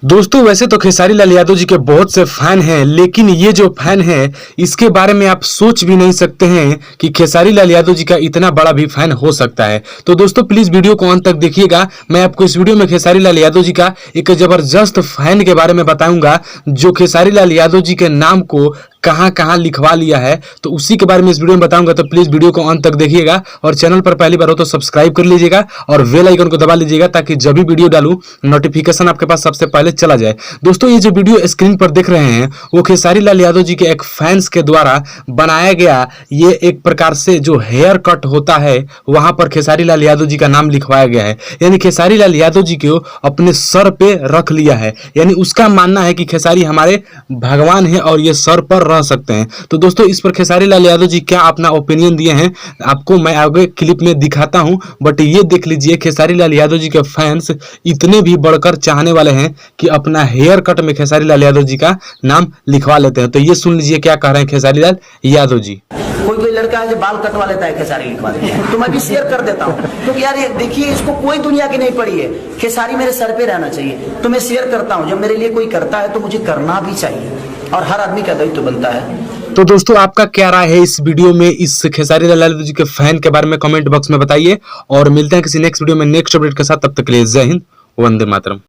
दोस्तों वैसे तो खेसारी लाल यादव जी के बहुत से फैन हैं, लेकिन ये जो फैन है इसके बारे में आप सोच भी नहीं सकते हैं कि खेसारी लाल यादव जी का इतना बड़ा भी फैन हो सकता है। तो दोस्तों प्लीज वीडियो को अंत तक देखिएगा। मैं आपको इस वीडियो में खेसारी लाल यादव जी का एक जबरदस्त फैन के बारे में बताऊंगा जो खेसारी लाल यादव जी के नाम को कहां कहां लिखवा लिया है, तो उसी के बारे में इस वीडियो में बताऊंगा। तो प्लीज वीडियो को अंत तक देखिएगा और चैनल पर पहली बार हो तो सब्सक्राइब कर लीजिएगा और बेल आइकन को दबा लीजिएगा ताकि जब भी वीडियो डालूं नोटिफिकेशन आपके पास सबसे पहले चला जाए। दोस्तों ये जो वीडियो स्क्रीन पर देख रहे हैं वो खेसारी लाल यादव जी के एक फैंस के द्वारा बनाया गया ये एक प्रकार से जो हेयर कट होता है वहां पर खेसारी लाल यादव जी का नाम लिखवाया गया है, यानी खेसारी लाल यादव जी को अपने सर पे रख लिया है। यानी उसका मानना है कि खेसारी हमारे भगवान है और ये सर पर रह सकते हैं। तो दोस्तों इस पर खेसारी लाल यादव जी क्या अपना ओपिनियन दिए हैं आपको मैं आगे क्लिप में दिखाता हूं, बट ये देख लीजिए खेसारी लाल यादव जी के फैंस इतने भी बढ़कर चाहने वाले हैं कि अपना हेयर कट में खेसारी लाल यादव जी का नाम लिखवा लेते हैं। तो ये सुन लीजिए क्या कह रहे हैं खेसारी लाल यादव जी। कोई कोई लड़का है जो बाल कटवा लेता है खेसारी लिखवा देता है, तो मैं भी शेयर कर देता हूँ क्योंकि यार ये देखिए इसको कोई दुनिया की नहीं पड़ी है, खेसारी मेरे सर पे रहना चाहिए। तो मैं शेयर करता हूँ, जब मेरे लिए कोई करता है तो मुझे करना भी चाहिए और हर आदमी का दायित्व बनता है। तो दोस्तों आपका क्या राय है इस वीडियो में इस खेसारी लाल यादव जी के फैन के बारे में कमेंट बॉक्स में बताइए और मिलते हैं किसी नेक्स्ट वीडियो में नेक्स्ट अपडेट के साथ। तब तक के लिए जय हिंद, वंदे मातरम।